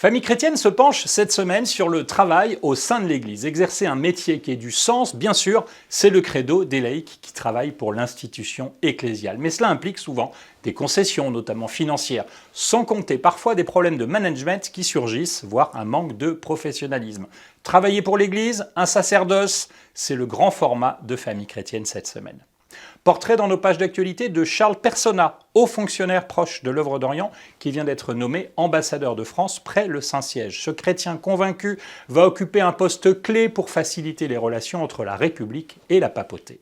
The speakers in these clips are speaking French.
Famille chrétienne se penche cette semaine sur le travail au sein de l'Église. Exercer un métier qui ait du sens, bien sûr, c'est le credo des laïcs qui travaillent pour l'institution ecclésiale. Mais cela implique souvent des concessions, notamment financières, sans compter parfois des problèmes de management qui surgissent, voire un manque de professionnalisme. Travailler pour l'Église, un sacerdoce, c'est le grand format de Famille chrétienne cette semaine. Portrait dans nos pages d'actualité de Charles Personnat, haut fonctionnaire proche de l'œuvre d'Orient, qui vient d'être nommé ambassadeur de France près le Saint-Siège. Ce chrétien convaincu va occuper un poste clé pour faciliter les relations entre la République et la papauté.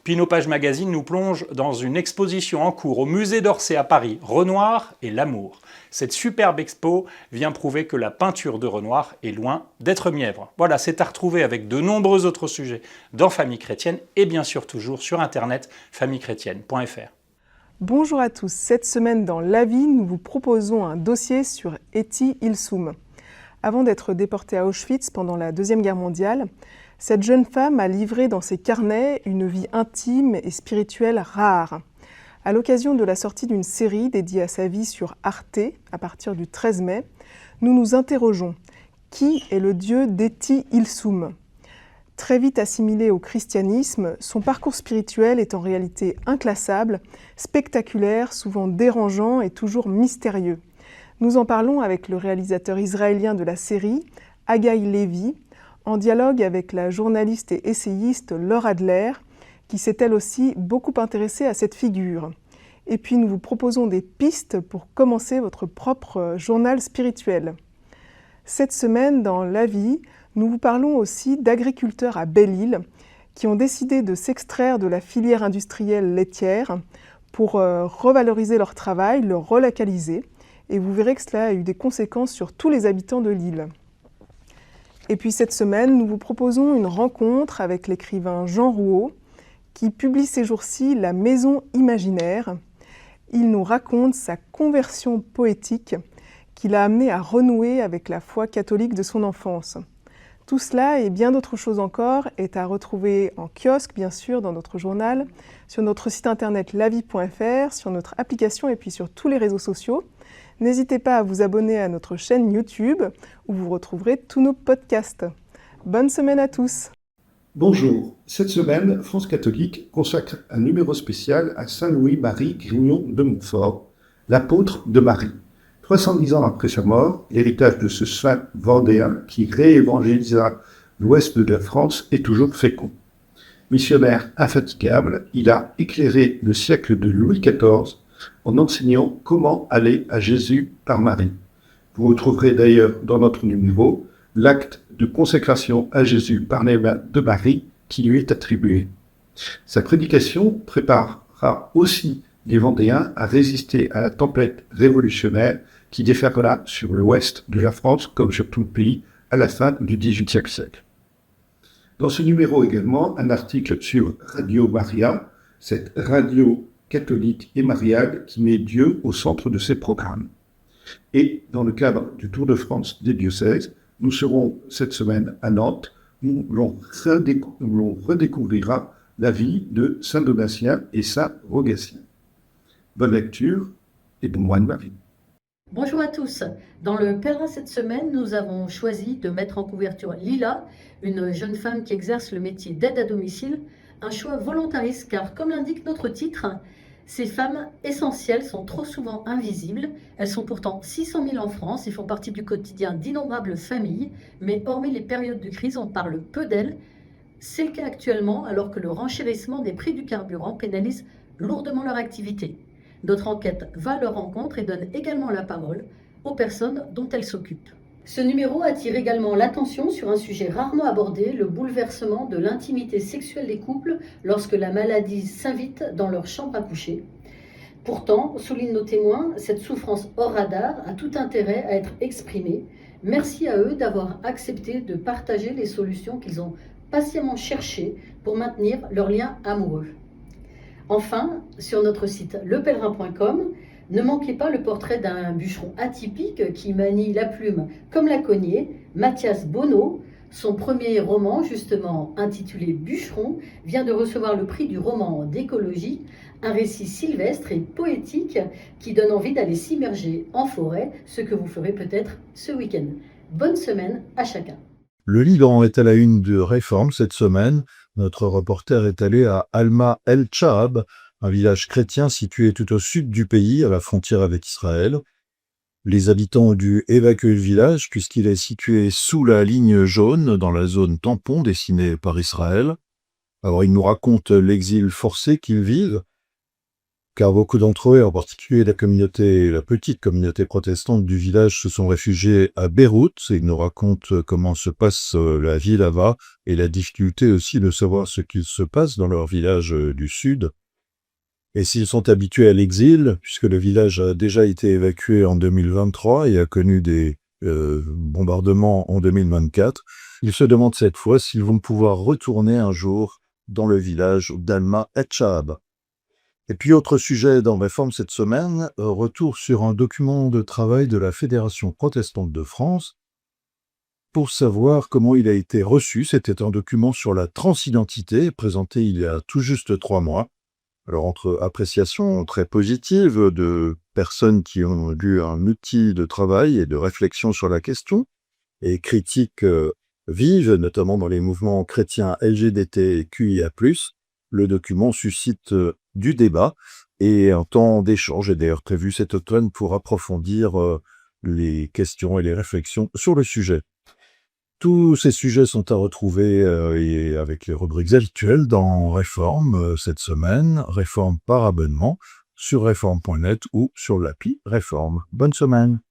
Puis nos pages magazines nous plongent dans une exposition en cours au musée d'Orsay à Paris, Renoir et l'amour. Cette superbe expo vient prouver que la peinture de Renoir est loin d'être mièvre. Voilà, c'est à retrouver avec de nombreux autres sujets dans Famille chrétienne et bien sûr toujours sur internet famillechrétienne.fr. Bonjour à tous, cette semaine dans La Vie, nous vous proposons un dossier sur Etty Hillesum. Avant d'être déportée à Auschwitz pendant la Deuxième Guerre mondiale, cette jeune femme a livré dans ses carnets une vie intime et spirituelle rare. À l'occasion de la sortie d'une série dédiée à sa vie sur Arte, à partir du 13 mai, nous nous interrogeons. Qui est le dieu d'Etty Hillesum ? Très vite assimilé au christianisme, son parcours spirituel est en réalité inclassable, spectaculaire, souvent dérangeant et toujours mystérieux. Nous en parlons avec le réalisateur israélien de la série, Haggai Levy, en dialogue avec la journaliste et essayiste Laure Adler, qui s'est elle aussi beaucoup intéressée à cette figure. Et puis nous vous proposons des pistes pour commencer votre propre journal spirituel. Cette semaine, dans La Vie, nous vous parlons aussi d'agriculteurs à Belle-Île qui ont décidé de s'extraire de la filière industrielle laitière pour revaloriser leur travail, le relocaliser. Et vous verrez que cela a eu des conséquences sur tous les habitants de l'île. Et puis cette semaine, nous vous proposons une rencontre avec l'écrivain Jean Rouault, qui publie ces jours-ci La Maison imaginaire. Il nous raconte sa conversion poétique qui l'a amené à renouer avec la foi catholique de son enfance. Tout cela et bien d'autres choses encore est à retrouver en kiosque, bien sûr, dans notre journal, sur notre site internet lavie.fr, sur notre application et puis sur tous les réseaux sociaux. N'hésitez pas à vous abonner à notre chaîne YouTube où vous retrouverez tous nos podcasts. Bonne semaine à tous. Bonjour. Cette semaine, France catholique consacre un numéro spécial à Saint Louis-Marie Grignon de Montfort, l'apôtre de Marie. 310 ans après sa mort, l'héritage de ce saint vendéen qui réévangélisa l'ouest de la France est toujours fécond. Missionnaire infatigable, il a éclairé le siècle de Louis XIV en enseignant comment aller à Jésus par Marie. Vous retrouverez d'ailleurs dans notre numéro l'acte de consécration à Jésus par les mains de Marie qui lui est attribué. Sa prédication préparera aussi les Vendéens à résister à la tempête révolutionnaire qui déferla sur l'ouest de la France comme sur tout le pays à la fin du XVIIIe siècle. Dans ce numéro également, un article sur Radio Maria, cette radio catholique et mariale qui met Dieu au centre de ses programmes. Et dans le cadre du Tour de France des diocèses, nous serons cette semaine à Nantes, où l'on redécouvrira la vie de Saint Donatien et Saint Rogatien. Bonne lecture et bon mois de Marie. Bonjour à tous. Dans le pèlerin cette semaine, nous avons choisi de mettre en couverture Lila, une jeune femme qui exerce le métier d'aide à domicile, un choix volontariste car, comme l'indique notre titre, ces femmes essentielles sont trop souvent invisibles. Elles sont pourtant 600 000 en France et font partie du quotidien d'innombrables familles, mais hormis les périodes de crise, on parle peu d'elles. C'est le cas actuellement alors que le renchérissement des prix du carburant pénalise lourdement leur activité. Notre enquête va à leur rencontre et donne également la parole aux personnes dont elles s'occupent. Ce numéro attire également l'attention sur un sujet rarement abordé, le bouleversement de l'intimité sexuelle des couples lorsque la maladie s'invite dans leur chambre à coucher. Pourtant, soulignent nos témoins, cette souffrance hors radar a tout intérêt à être exprimée. Merci à eux d'avoir accepté de partager les solutions qu'ils ont patiemment cherchées pour maintenir leur lien amoureux. Enfin, sur notre site lepèlerin.com, ne manquez pas le portrait d'un bûcheron atypique qui manie la plume comme la cognée, Mathias Bonneau. Son premier roman, justement intitulé Bûcheron, vient de recevoir le prix du roman d'écologie, un récit sylvestre et poétique qui donne envie d'aller s'immerger en forêt, ce que vous ferez peut-être ce week-end. Bonne semaine à chacun. Le Liban est à la une de Réforme cette semaine. Notre reporter est allé à Alma El Chahab, un village chrétien situé tout au sud du pays, à la frontière avec Israël. Les habitants ont dû évacuer le village puisqu'il est situé sous la ligne jaune, dans la zone tampon dessinée par Israël. Alors ils nous racontent l'exil forcé qu'ils vivent, car beaucoup d'entre eux, en particulier la petite communauté protestante du village, se sont réfugiés à Beyrouth. Et ils nous racontent comment se passe la vie là-bas et la difficulté aussi de savoir ce qu'il se passe dans leur village du sud. Et s'ils sont habitués à l'exil, puisque le village a déjà été évacué en 2023 et a connu des bombardements en 2024, ils se demandent cette fois s'ils vont pouvoir retourner un jour dans le village d'Alma El Chahab. Et puis autre sujet dans Réforme cette semaine, retour sur un document de travail de la Fédération protestante de France pour savoir comment il a été reçu. C'était un document sur la transidentité présenté il y a tout juste 3 mois. Alors, entre appréciations très positives de personnes qui ont lu un outil de travail et de réflexion sur la question, et critiques vives, notamment dans les mouvements chrétiens LGBTQIA+, le document suscite du débat et un temps d'échange est d'ailleurs prévu cet automne pour approfondir les questions et les réflexions sur le sujet. Tous ces sujets sont à retrouver et avec les rubriques habituelles dans Réforme cette semaine, Réforme par abonnement, sur réforme.net ou sur l'appli Réforme. Bonne semaine.